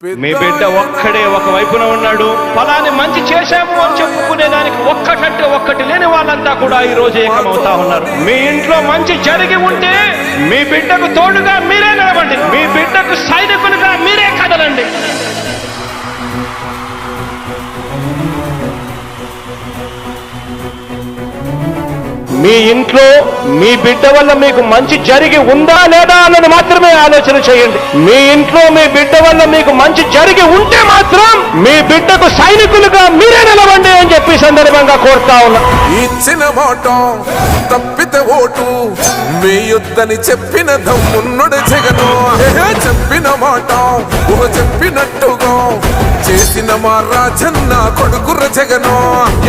మీ బిడ్డ ఒక్కడే ఒక వైపున ఉన్నాడు. ఫలాన్ని మంచి చేశాము అని చెప్పుకునేదానికి ఒక్కటంటే ఒక్కటి లేని వాళ్ళంతా కూడా ఈ రోజు ఏకమవుతా ఉన్నారు. మీ ఇంట్లో మంచి జరిగి ఉంటే మీ బిడ్డకు తోడుగా మీరే నిలబండి, మీ బిడ్డకు సైనికులుగా మీరే కదలండి. మీ ఇంట్లో మీ బిడ్డ వల్ల మీకు మంచి జరిగి ఉందా లేదా అన్నది మాత్రమే ఆలోచన చేయండి. మీ ఇంట్లో మీ బిడ్డ వల్ల మీకు మంచి జరిగి ఉంటే మాత్రం మీ బిడ్డకు సైనికులుగా మీరే నిలవండి అని చెప్పి సందర్భంగా కోరుతా ఉన్నా. ఇచ్చిన మాట తప్పితే ఓటు వేయొద్దని చెప్పిన దమ్మున్నడు జగను. చెప్పిన మాట చెప్పినట్టుగా చేసిన మా రాజన్న కొడుకుర జగను.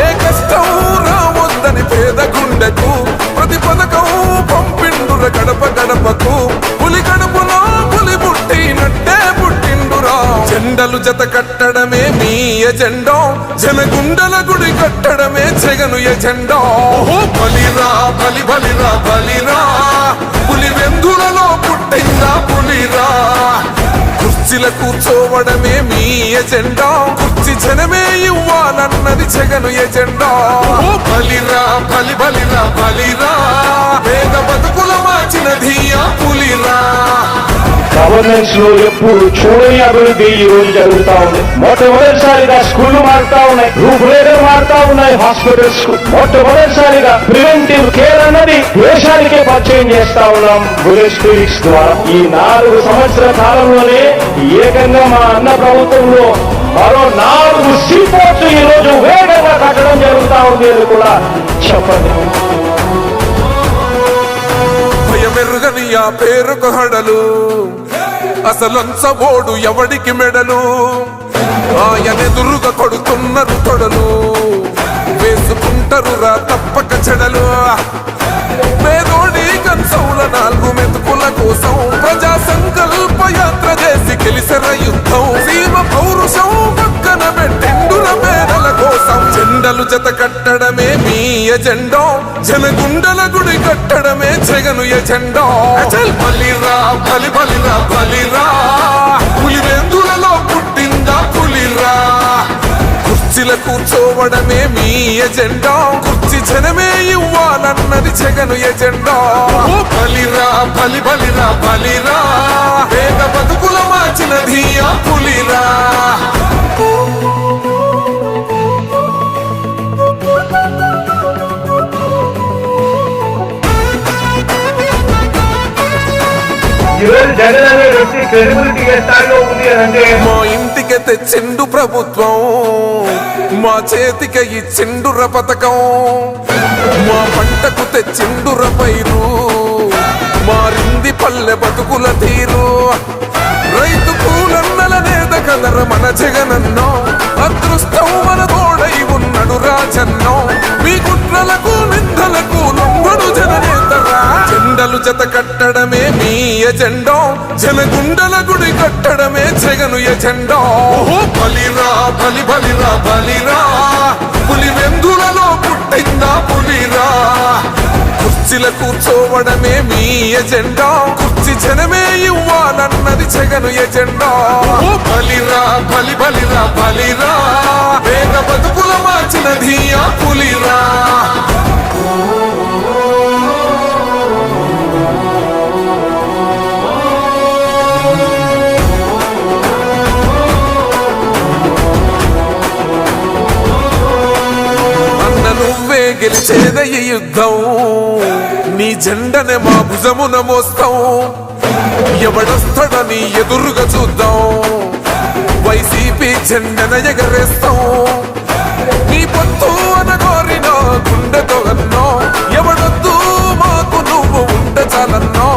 ఏ కష్టం రావద్దని పేద గుండెకు ప్రతి పథకం పంపిండుర గడప గడపకు. పులి గడపలో పులి పుట్టినట్టే పుట్టిండురా. జెండలు జత కట్టడమే మీ ఎజెండా, జనగుండల గుడి కట్టడమే జగను ఎజెండా. బలిరా బలి బలిరా బలిరా, పులి వెందులలో పుట్టిందా పులిరా. కుర్చీల కూర్చోవడమే మీ ఎజెండా, కుర్చీ జనమే ఇవ్వాలన్నది జగను ఎజెండా. బలిరా బలి బలిరా బలిరా, పేద బతుకుల మార్చినది ఆ పులిరా. గవర్నెన్స్ లో ఎప్పుడు చూడని అభివృద్ధి ఈ రోజు జరుగుతా ఉంది. మొట్టమొదటిసారిగా స్కూళ్లు మారుతా ఉన్నాయి, రూపురేఖలు మారుతా ఉన్నాయి. హాస్పిటల్స్ కు మొట్టమొదటిసారిగా ప్రివెంటివ్ కేర్ అన్నది దేశానికే పరిచయం చేస్తా ఉన్నాం బుల్లెట్ క్లినిక్స్ ద్వారా. ఈ 4 సంవత్సరాల కాలంలోనే ఏకంగా మా అన్న ప్రభుత్వంలో మరో 4 సీపోర్ట్స్ ఈ రోజు వేగంగా కట్టడం జరుగుతా ఉంది అని కూడా చెప్పండి. భయమెరుగని ఆ పేరుకు హడలు, అసలంచబోడు ఎవడికి మెడలు. ఆయనెదురుగా కొడుతున్నారు తొడలు, వేసుకుంటారు రా తప్పక చెడలు. పేదోడి కంచౌల 4 మెతుకుల కోసం ప్రజా సంకల్ప యాత్ర చేసి గెలిసర యుద్ధం. సీమ పౌరుషం పక్కన పెట్టిండుల పేదల కోసం. జెండలు జత కట్టడమే మీ ఎజెండా, జనగుండల గుడి కట్టడమే జగను ఎజెండా. బలిరా బలి బలిరా బలిరా, పులి వెందులలో పుట్టిందా పులిరా. కుర్చీల కూర్చోవడమే మీ ఎజెండా, కుర్చీ జనమే ఇవ్వాలన్నది జగను ఎజెండా. బలిరా బలి బలిరా బలిరా, పేద బతుకుల మార్చినది ఆ పులిరా. జగన్ అనే వ్యక్తి క్రెడిబిలిటీ ఏ స్థాయిలో ఉంది అంటే మా ఇంటికి తెచ్చిండు ప్రభుత్వం, మా చేతికి ఇచ్చిండుర పథకం. మా పంటకు తెచ్చిండుర పైరు, మారింది పల్లె బతుకుల తీరు. రైతు కూలన్నల నేత కదర మన జగనన్నో, అదృష్టం మన తోడై ఉన్నడు రాజన్నో. మీ కుట్రలకు నిందలకు లొంగడు జననేతరా. జెండలు జత కట్టడమే మీ ఎజెండా, జనగుండల గుడి కట్టడమే జగను ఎజెండా. బలిరా బలి బలిరా బలిరా, పులి వెందులలో పుట్టిందా పులిరా. కుర్చీల కూర్చోవడమే మీ ఎజెండా, కుర్చీ జనమే ఇవ్వాలన్నది జగను ఎజెండా. బలిరా బలి బలిరా బలిరా, పేద బతుకుల మార్చినది ఆ పులిరా. నువ్వే గెలిచేద ఈ యుద్ధం, నీ జెండనే మా భుజమున మోస్తాం. ఎవడొస్తాడని ఎదురుగా చూద్దాం, వైసీపీ జెండన ఎగరేస్తాం. నీ పొత్తు అనగోరిన గుండెతో అన్నో, ఎవడొద్దు మాకు నువ్వు ఉండ చాలన్నో.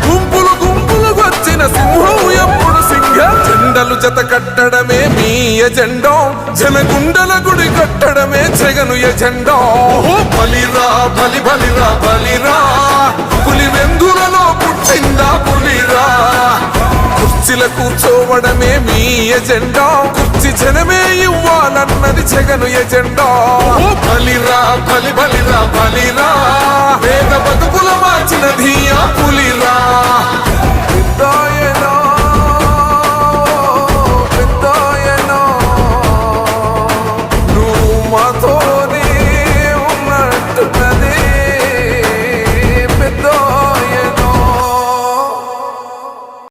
గుంపులు గుంపులు వచ్చిన సింహం ఎప్పుడు సింహ. జెండలు జత కట్టడమే మీ ఎజెండా, జనగుండల గుడి కట్టడమే జగను ఎజెండా. బలిరా బలి బలిరా బలిరా, పులి వెందులలో పుట్టిందా పులిరా. కుర్చీల కూర్చోవడమే మీ ఎజెండా, కుర్చీ జనమే ఇవ్వాలన్నది జగను ఎజెండా. బలిరా బలి బలిరా బలిరా, పేద బతుకుల మార్చినది ఆ పులిరా. మాతో